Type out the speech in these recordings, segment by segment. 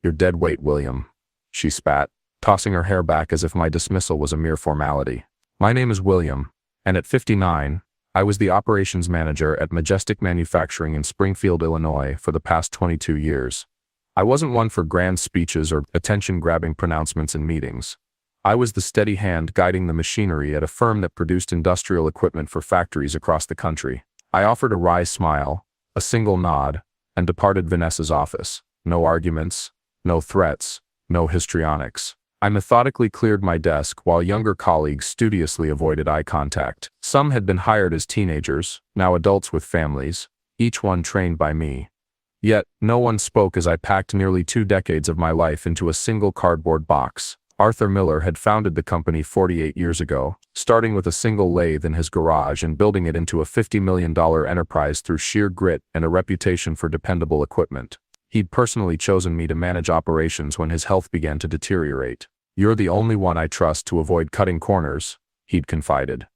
You're dead weight, William, she spat, tossing her hair back as if my dismissal was a mere formality. My name is William, and at 59, I was the operations manager at Majestic Manufacturing in Springfield, Illinois for the past 22 years. I wasn't one for grand speeches or attention-grabbing pronouncements in meetings. I was the steady hand guiding the machinery at a firm that produced industrial equipment for factories across the country. I offered a wry smile, a single nod, and departed Vanessa's office. No arguments, no threats, no histrionics. I methodically cleared my desk while younger colleagues studiously avoided eye contact. Some had been hired as teenagers, now adults with families, each one trained by me. Yet, no one spoke as I packed nearly 2 decades of my life into a single cardboard box. Arthur Miller had founded the company 48 years ago, starting with a single lathe in his garage and building it into a $50 million enterprise through sheer grit and a reputation for dependable equipment. He'd personally chosen me to manage operations when his health began to deteriorate. "You're the only one I trust to avoid cutting corners," he'd confided.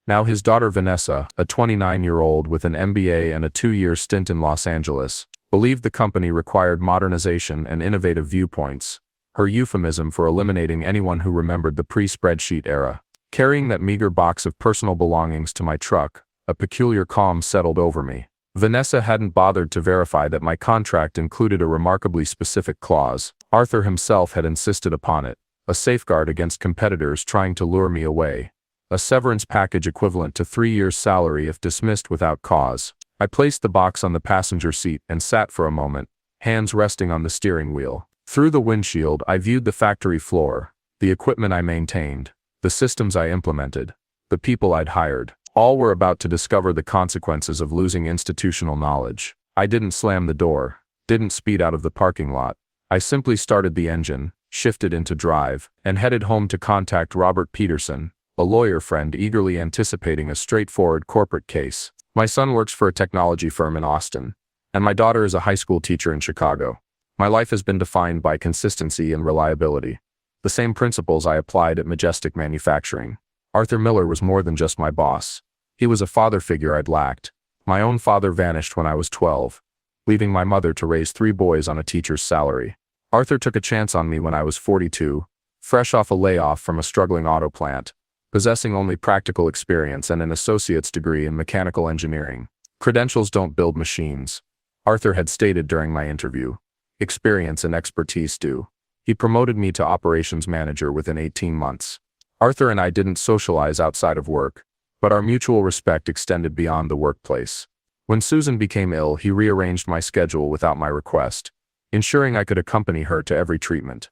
Now his daughter Vanessa, a 29-year-old with an MBA and a 2-year stint in Los Angeles, believed the company required modernization and innovative viewpoints, her euphemism for eliminating anyone who remembered the pre-spreadsheet era. Carrying that meager box of personal belongings to my truck, a peculiar calm settled over me. Vanessa hadn't bothered to verify that my contract included a remarkably specific clause. Arthur himself had insisted upon it, a safeguard against competitors trying to lure me away, a severance package equivalent to 3 years' salary if dismissed without cause. I placed the box on the passenger seat and sat for a moment, hands resting on the steering wheel. Through the windshield, I viewed the factory floor, the equipment I maintained, the systems I implemented, the people I'd hired. All were about to discover the consequences of losing institutional knowledge. I didn't slam the door, didn't speed out of the parking lot. I simply started the engine, shifted into drive, and headed home to contact Robert Peterson, a lawyer friend eagerly anticipating a straightforward corporate case. My son works for a technology firm in Austin, and my daughter is a high school teacher in Chicago. My life has been defined by consistency and reliability, the same principles I applied at Majestic Manufacturing. Arthur Miller was more than just my boss. He was a father figure I'd lacked. My own father vanished when I was 12, leaving my mother to raise 3 boys on a teacher's salary. Arthur took a chance on me when I was 42, fresh off a layoff from a struggling auto plant, possessing only practical experience and an associate's degree in mechanical engineering. Credentials don't build machines, Arthur had stated during my interview. Experience and expertise do. He promoted me to operations manager within 18 months. Arthur and I didn't socialize outside of work, but our mutual respect extended beyond the workplace. When Susan became ill, he rearranged my schedule without my request, ensuring I could accompany her to every treatment.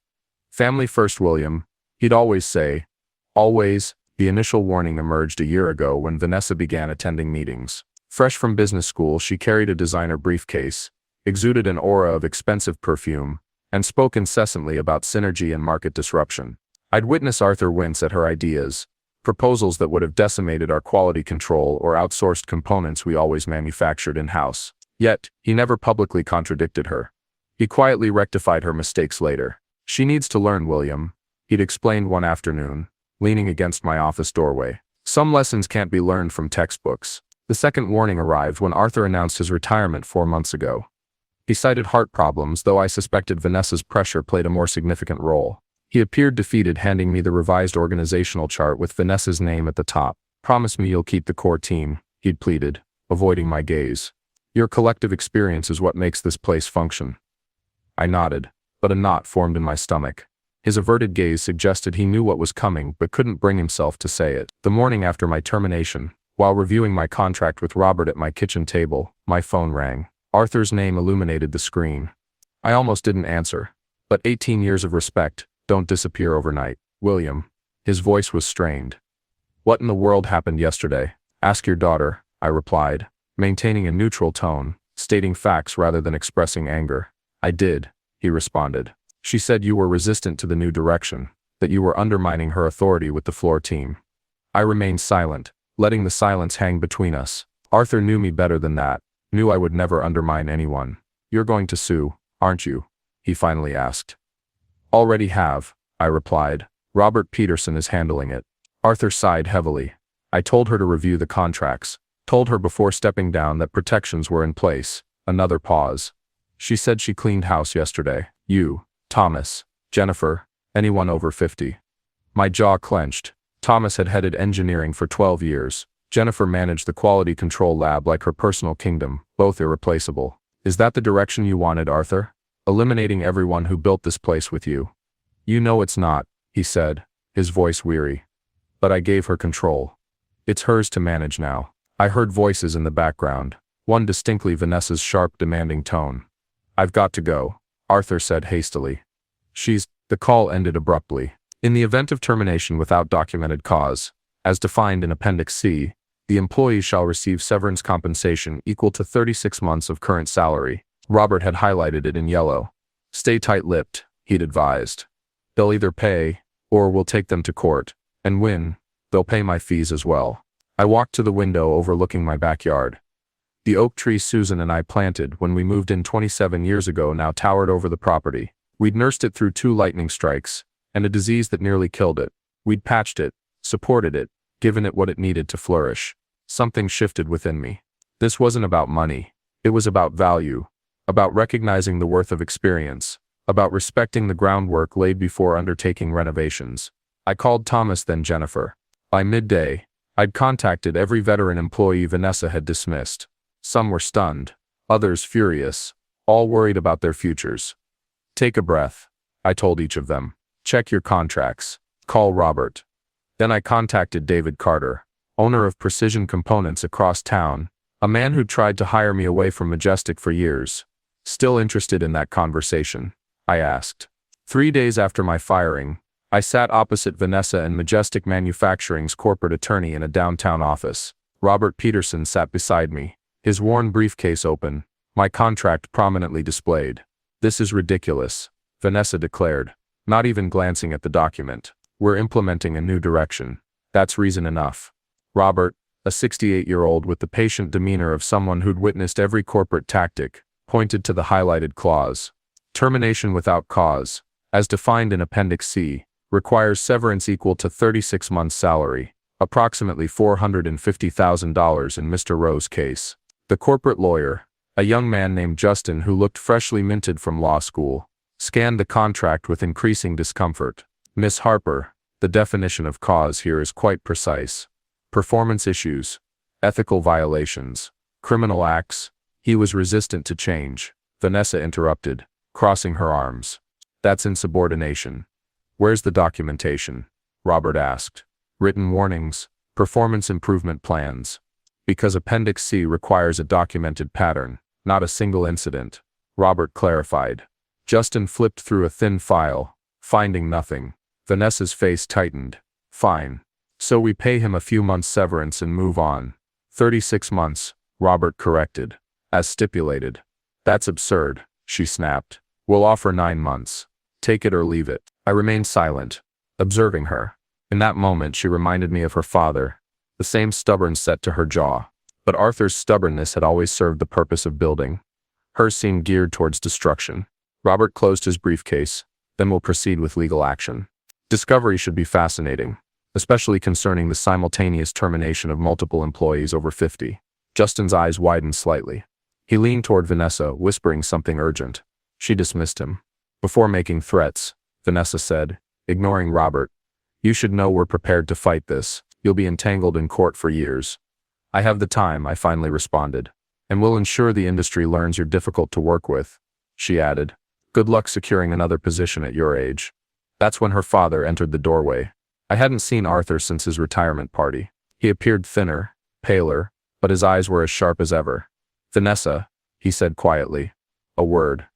"Family first, William," he'd always say. Always. The initial warning emerged a year ago when Vanessa began attending meetings. Fresh from business school, she carried a designer briefcase, exuded an aura of expensive perfume, and spoke incessantly about synergy and market disruption. I'd witness Arthur wince at her ideas, proposals that would have decimated our quality control or outsourced components we always manufactured in-house. Yet, he never publicly contradicted her. He quietly rectified her mistakes later. "She needs to learn, William," he'd explained one afternoon, leaning against my office doorway. "Some lessons can't be learned from textbooks." The second warning arrived when Arthur announced his retirement 4 months ago. He cited heart problems, though I suspected Vanessa's pressure played a more significant role. He appeared defeated, handing me the revised organizational chart with Vanessa's name at the top. "Promise me you'll keep the core team," he'd pleaded, avoiding my gaze. "Your collective experience is what makes this place function." I nodded, but a knot formed in my stomach. His averted gaze suggested he knew what was coming but couldn't bring himself to say it. The morning after my termination, while reviewing my contract with Robert at my kitchen table, my phone rang. Arthur's name illuminated the screen. I almost didn't answer, but 18 years of respect don't disappear overnight. "William." His voice was strained. "What in the world happened yesterday?" "Ask your daughter," I replied, maintaining a neutral tone, stating facts rather than expressing anger. "I did," he responded. "She said you were resistant to the new direction, that you were undermining her authority with the floor team." I remained silent, letting the silence hang between us. Arthur knew me better than that, knew I would never undermine anyone. "You're going to sue, aren't you?" he finally asked. "Already have," I replied. "Robert Peterson is handling it." Arthur sighed heavily. I told her to review the contracts, told her before stepping down that protections were in place. Another pause. "She said she cleaned house yesterday." "You." Thomas, Jennifer, anyone over 50. My jaw clenched. Thomas had headed engineering for 12 years. Jennifer managed the quality control lab like her personal kingdom, both irreplaceable. Is that the direction you wanted, Arthur? Eliminating everyone who built this place with you? You know it's not, he said, his voice weary. But I gave her control. It's hers to manage now. I heard voices in the background, one distinctly Vanessa's sharp, demanding tone. I've got to go, Arthur said hastily. The call ended abruptly. In the event of termination without documented cause, as defined in Appendix C, the employee shall receive severance compensation equal to 36 months of current salary. Robert had highlighted it in yellow. Stay tight-lipped, he'd advised. They'll either pay, or we'll take them to court, and win, they'll pay my fees as well. I walked to the window overlooking my backyard. The oak tree Susan and I planted when we moved in 27 years ago now towered over the property. We'd nursed it through 2 lightning strikes, and a disease that nearly killed it. We'd patched it, supported it, given it what it needed to flourish. Something shifted within me. This wasn't about money. It was about value, about recognizing the worth of experience, about respecting the groundwork laid before undertaking renovations. I called Thomas, then Jennifer. By midday, I'd contacted every veteran employee Vanessa had dismissed. Some were stunned, others furious, all worried about their futures. Take a breath, I told each of them. Check your contracts. Call Robert. Then I contacted David Carter, owner of Precision Components across town, a man who tried to hire me away from Majestic for years. Still interested in that conversation? I asked. 3 days after my firing, I sat opposite Vanessa and Majestic Manufacturing's corporate attorney in a downtown office. Robert Peterson sat beside me, his worn briefcase open, my contract prominently displayed. This is ridiculous, Vanessa declared, not even glancing at the document. We're implementing a new direction. That's reason enough. Robert, a 68-year-old with the patient demeanor of someone who'd witnessed every corporate tactic, pointed to the highlighted clause. Termination without cause, as defined in Appendix C, requires severance equal to 36 months' salary, approximately $450,000 in Mr. Rowe's case. The corporate lawyer, a young man named Justin who looked freshly minted from law school, scanned the contract with increasing discomfort. Miss Harper, the definition of cause here is quite precise. Performance issues, ethical violations, criminal acts. He was resistant to change. Vanessa interrupted, crossing her arms. That's insubordination. Where's the documentation? Robert asked. Written warnings, performance improvement plans. Because Appendix C requires a documented pattern, not a single incident, Robert clarified. Justin flipped through a thin file, finding nothing. Vanessa's face tightened. Fine. So we pay him a few months severance and move on. 36 months, Robert corrected. As stipulated. That's absurd, she snapped. We'll offer 9 months. Take it or leave it. I remained silent, observing her. In that moment she reminded me of her father, the same stubborn set to her jaw. But Arthur's stubbornness had always served the purpose of building. Hers seemed geared towards destruction. Robert closed his briefcase. Then we'll proceed with legal action. Discovery should be fascinating, especially concerning the simultaneous termination of multiple employees over 50. Justin's eyes widened slightly. He leaned toward Vanessa, whispering something urgent. She dismissed him. Before making threats, Vanessa said, ignoring Robert, you should know we're prepared to fight this. You'll be entangled in court for years. I have the time, I finally responded. And we'll ensure the industry learns you're difficult to work with, she added. Good luck securing another position at your age. That's when her father entered the doorway. I hadn't seen Arthur since his retirement party. He appeared thinner, paler, but his eyes were as sharp as ever. Vanessa, he said quietly. A word.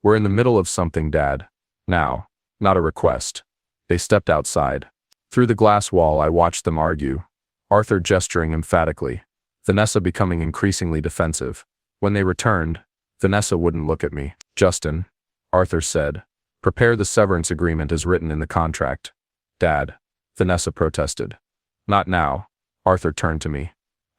We're in the middle of something, Dad. Now, not a request. They stepped outside. Through the glass wall I watched them argue. Arthur gesturing emphatically. Vanessa becoming increasingly defensive. When they returned, Vanessa wouldn't look at me. Justin, Arthur said, prepare the severance agreement as written in the contract. Dad, Vanessa protested. Not now. Arthur turned to me.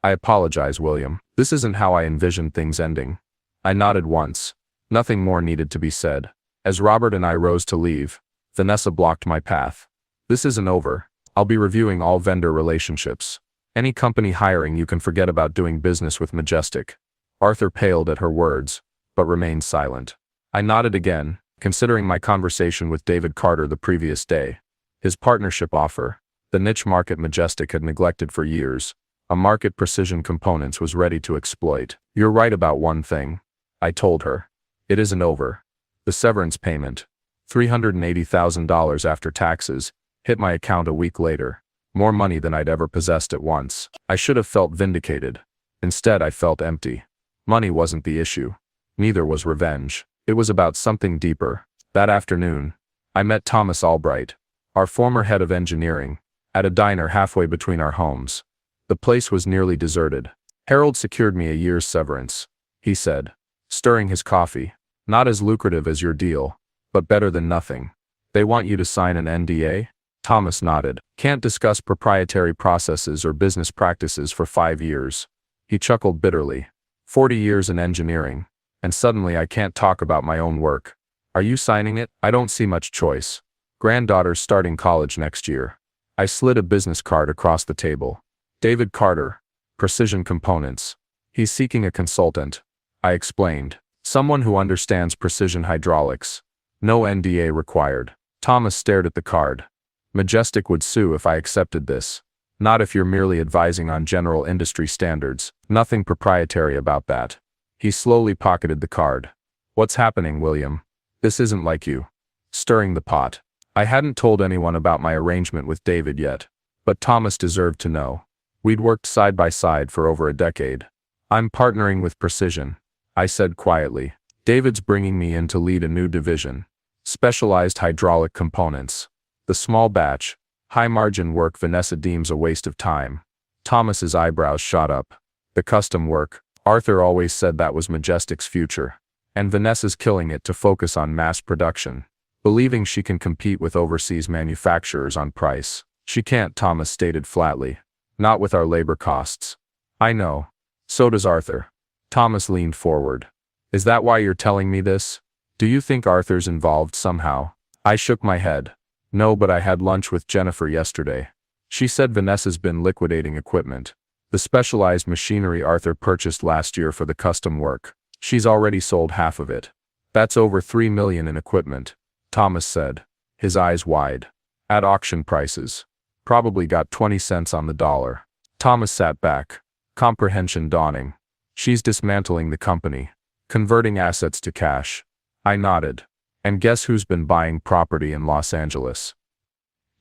I apologize, William. This isn't how I envisioned things ending. I nodded once. Nothing more needed to be said. As Robert and I rose to leave, Vanessa blocked my path. This isn't over. I'll be reviewing all vendor relationships. Any company hiring you can forget about doing business with Majestic. Arthur paled at her words, but remained silent. I nodded again, considering my conversation with David Carter the previous day. His partnership offer, the niche market Majestic had neglected for years, a market Precision Components was ready to exploit. You're right about one thing, I told her. It isn't over. The severance payment, $380,000 after taxes, hit my account a week later. More money than I'd ever possessed at once. I should have felt vindicated. Instead, I felt empty. Money wasn't the issue. Neither was revenge. It was about something deeper. That afternoon, I met Thomas Albright, our former head of engineering, at a diner halfway between our homes. The place was nearly deserted. Harold secured me a year's severance, he said, stirring his coffee. Not as lucrative as your deal, but better than nothing. They want you to sign an NDA? Thomas nodded. Can't discuss proprietary processes or business practices for 5 years. He chuckled bitterly. 40 years in engineering, and suddenly I can't talk about my own work. Are you signing it? I don't see much choice. Granddaughter's starting college next year. I slid a business card across the table. David Carter, Precision Components. He's seeking a consultant, I explained. Someone who understands precision hydraulics. No NDA required. Thomas stared at the card. Majestic would sue if I accepted this. Not if you're merely advising on general industry standards. Nothing proprietary about that. He slowly pocketed the card. What's happening, William? This isn't like you. Stirring the pot. I hadn't told anyone about my arrangement with David yet, but Thomas deserved to know. We'd worked side by side for over a decade. I'm partnering with Precision, I said quietly. David's bringing me in to lead a new division. Specialized hydraulic components. The small batch, high-margin work Vanessa deems a waste of time. Thomas's eyebrows shot up. The custom work, Arthur always said that was Majestic's future. And Vanessa's killing it to focus on mass production. Believing she can compete with overseas manufacturers on price. She can't, Thomas stated flatly. Not with our labor costs. I know. So does Arthur. Thomas leaned forward. Is that why you're telling me this? Do you think Arthur's involved somehow? I shook my head. No, but I had lunch with Jennifer yesterday. She said Vanessa's been liquidating equipment. The specialized machinery Arthur purchased last year for the custom work. She's already sold half of it. That's over $3 million in equipment, Thomas said, his eyes wide. At auction prices. Probably got 20 cents on the dollar. Thomas sat back, comprehension dawning. She's dismantling the company, converting assets to cash. I nodded. And guess who's been buying property in Los Angeles?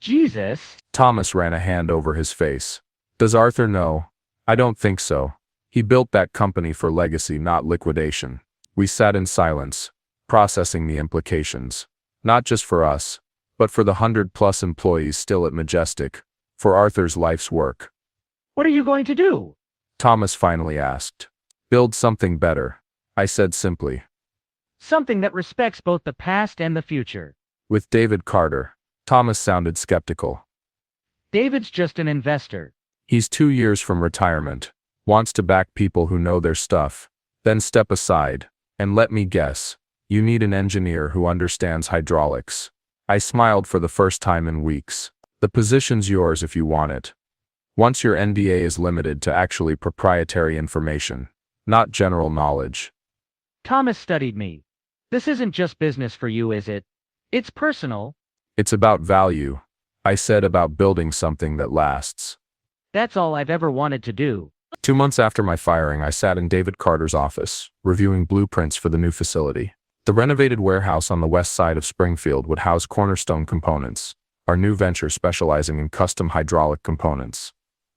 Jesus. Thomas ran a hand over his face. Does Arthur know? I don't think so. He built that company for legacy, not liquidation. We sat in silence, processing the implications. Not just for us, but for the 100+ employees still at Majestic, for Arthur's life's work. What are you going to do? Thomas finally asked. Build something better, I said simply. Something that respects both the past and the future. With David Carter. Thomas sounded skeptical. David's just an investor. He's 2 years from retirement, wants to back people who know their stuff, then step aside, and let me guess, you need an engineer who understands hydraulics. I smiled for the first time in weeks. The position's yours if you want it. Once your NDA is limited to actually proprietary information, not general knowledge. Thomas studied me. This isn't just business for you, is it? It's personal. It's about value. I said, about building something that lasts. That's all I've ever wanted to do. 2 months after my firing, I sat in David Carter's office, reviewing blueprints for the new facility. The renovated warehouse on the west side of Springfield would house Cornerstone Components, our new venture specializing in custom hydraulic components.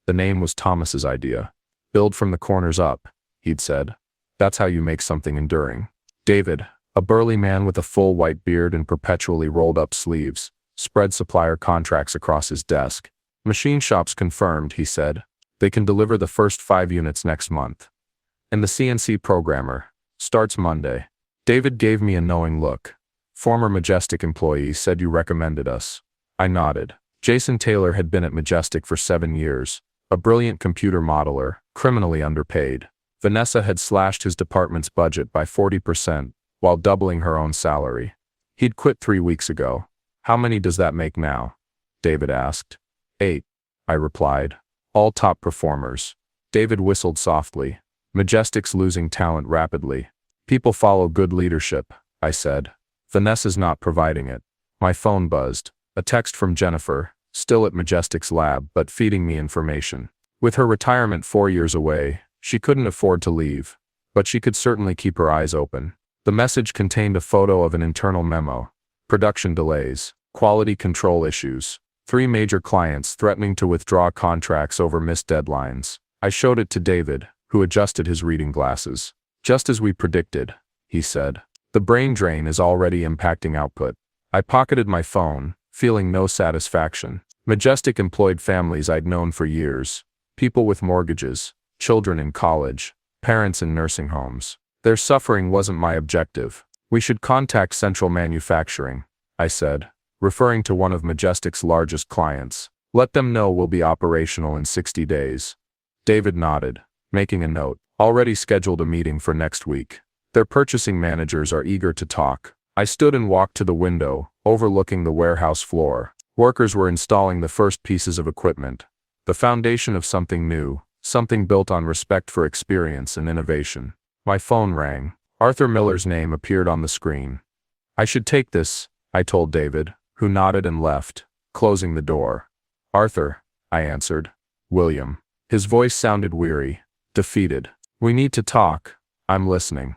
The name was Thomas's idea. Build from the corners up, he'd said. That's how you make something enduring. David, a burly man with a full white beard and perpetually rolled up sleeves, spread supplier contracts across his desk. Machine shops confirmed, he said. They can deliver the first 5 units next month. And the CNC programmer starts Monday. David gave me a knowing look. Former Majestic employee said you recommended us. I nodded. Jason Taylor had been at Majestic for 7 years, a brilliant computer modeler, criminally underpaid. Vanessa had slashed his department's budget by 40%, while doubling her own salary. He'd quit 3 weeks ago. How many does that make now? David asked. 8, I replied. All top performers. David whistled softly. Majestic's losing talent rapidly. People follow good leadership, I said. Vanessa's not providing it. My phone buzzed. A text from Jennifer, still at Majestic's lab but feeding me information. With her retirement 4 years away, she couldn't afford to leave, but she could certainly keep her eyes open. The message contained a photo of an internal memo. Production delays, quality control issues, 3 major clients threatening to withdraw contracts over missed deadlines. I showed it to David, who adjusted his reading glasses. Just as we predicted, he said. The brain drain is already impacting output. I pocketed my phone, feeling no satisfaction. Majestic employed families I'd known for years. People with mortgages, children in college, parents in nursing homes. Their suffering wasn't my objective. We should contact Central Manufacturing, I said, referring to one of Majestic's largest clients. Let them know we'll be operational in 60 days. David nodded, making a note. Already scheduled a meeting for next week. Their purchasing managers are eager to talk. I stood and walked to the window, overlooking the warehouse floor. Workers were installing the first pieces of equipment. The foundation of something new, something built on respect for experience and innovation. My phone rang. Arthur Miller's name appeared on the screen. I should take this, I told David, who nodded and left, closing the door. Arthur, I answered. William. His voice sounded weary, defeated. We need to talk. I'm listening.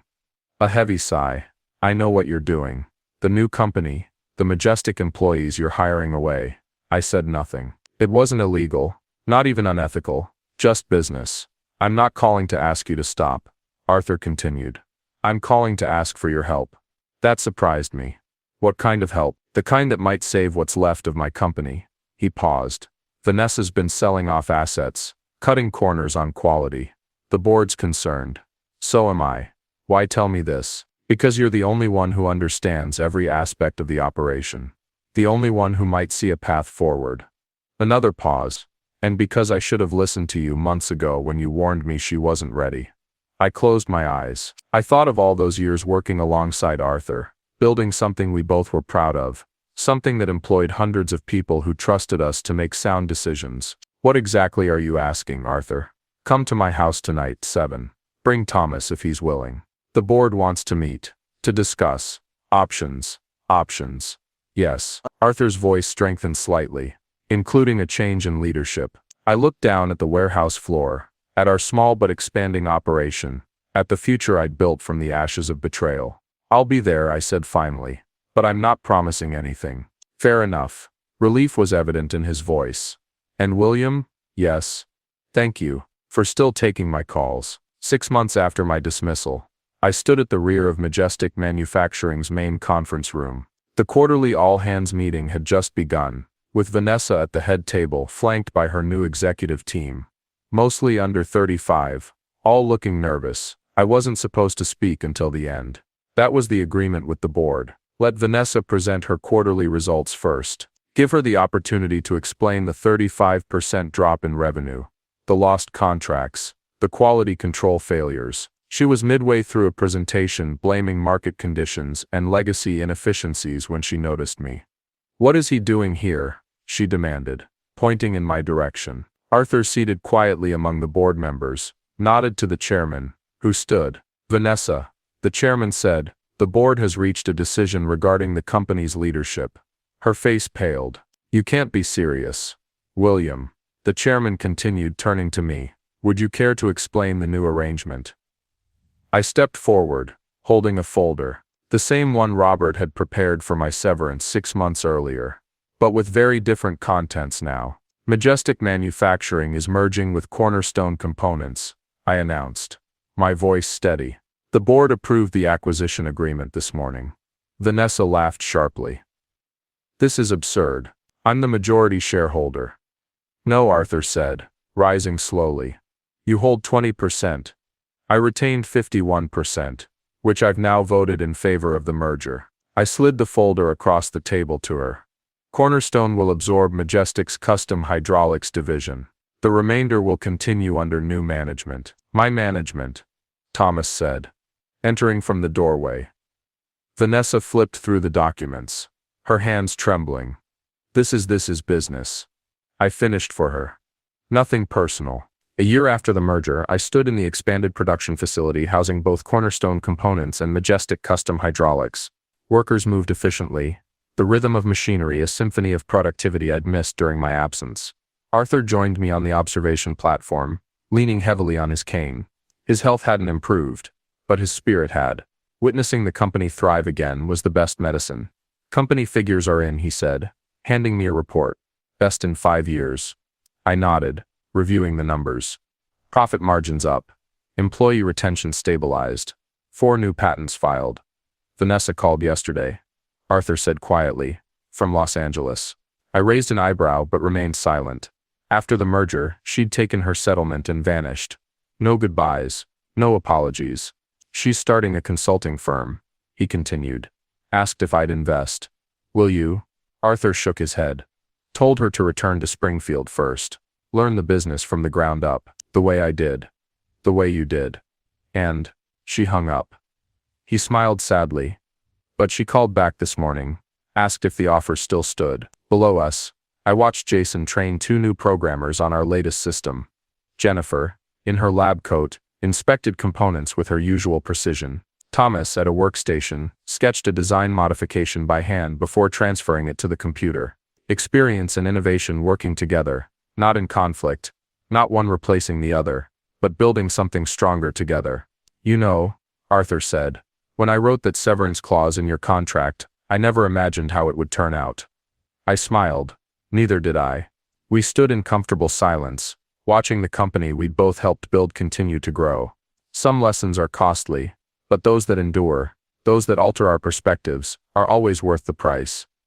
A heavy sigh. I know what you're doing. The new company, the Majestic employees you're hiring away. I said nothing. It wasn't illegal, not even unethical, just business. I'm not calling to ask you to stop, Arthur continued. I'm calling to ask for your help. That surprised me. What kind of help? The kind that might save what's left of my company. He paused. Vanessa's been selling off assets, cutting corners on quality. The board's concerned. So am I. Why tell me this? Because you're the only one who understands every aspect of the operation. The only one who might see a path forward. Another pause. And because I should have listened to you months ago when you warned me she wasn't ready. I closed my eyes. I thought of all those years working alongside Arthur, building something we both were proud of, something that employed hundreds of people who trusted us to make sound decisions. What exactly are you asking, Arthur? Come to my house tonight, 7. Bring Thomas if he's willing. The board wants to meet, to discuss. Options. Yes. Arthur's voice strengthened slightly, including a change in leadership. I looked down at the warehouse floor, at our small but expanding operation, at the future I'd built from the ashes of betrayal. I'll be there, I said finally, but I'm not promising anything. Fair enough. Relief was evident in his voice. And William? Yes. Thank you for still taking my calls. 6 months after my dismissal, I stood at the rear of Majestic Manufacturing's main conference room. The quarterly all-hands meeting had just begun, with Vanessa at the head table flanked by her new executive team. Mostly under 35, all looking nervous. I wasn't supposed to speak until the end. That was the agreement with the board. Let Vanessa present her quarterly results first. Give her the opportunity to explain the 35% drop in revenue, the lost contracts, the quality control failures. She was midway through a presentation blaming market conditions and legacy inefficiencies when she noticed me. What is he doing here? She demanded, pointing in my direction. Arthur, seated quietly among the board members, nodded to the chairman, who stood. Vanessa, the chairman said, the board has reached a decision regarding the company's leadership. Her face paled. You can't be serious. William, the chairman continued, turning to me. Would you care to explain the new arrangement? I stepped forward, holding a folder, the same one Robert had prepared for my severance 6 months earlier, but with very different contents now. Majestic Manufacturing is merging with Cornerstone Components, I announced, my voice steady. The board approved the acquisition agreement this morning. Vanessa laughed sharply. This is absurd. I'm the majority shareholder. No, Arthur said, rising slowly. You hold 20%. I retained 51%, which I've now voted in favor of the merger. I slid the folder across the table to her. Cornerstone will absorb Majestic's custom hydraulics division. The remainder will continue under new management. My management, Thomas said, entering from the doorway. Vanessa flipped through the documents, her hands trembling. This is business. I finished for her. Nothing personal. A year after the merger, I stood in the expanded production facility housing both Cornerstone Components and Majestic Custom Hydraulics. Workers moved efficiently, the rhythm of machinery a symphony of productivity I'd missed during my absence. Arthur joined me on the observation platform, leaning heavily on his cane. His health hadn't improved, but his spirit had. Witnessing the company thrive again was the best medicine. Company figures are in, he said, handing me a report. Best in 5 years. I nodded, reviewing the numbers. Profit margins up. Employee retention stabilized. 4 new patents filed. Vanessa called yesterday, Arthur said quietly, from Los Angeles. I raised an eyebrow but remained silent. After the merger, she'd taken her settlement and vanished. No goodbyes, no apologies. She's starting a consulting firm, he continued. Asked if I'd invest. Will you? Arthur shook his head. Told her to return to Springfield first. Learn the business from the ground up, the way I did. The way you did. And, she hung up. He smiled sadly. But she called back this morning, asked if the offer still stood. Below us, I watched Jason train 2 new programmers on our latest system. Jennifer, in her lab coat, inspected components with her usual precision. Thomas, at a workstation, sketched a design modification by hand before transferring it to the computer. Experience and innovation working together, not in conflict, not one replacing the other, but building something stronger together. You know, Arthur said, when I wrote that severance clause in your contract, I never imagined how it would turn out. I smiled. Neither did I. We stood in comfortable silence, watching the company we'd both helped build continue to grow. Some lessons are costly, but those that endure, those that alter our perspectives, are always worth the price.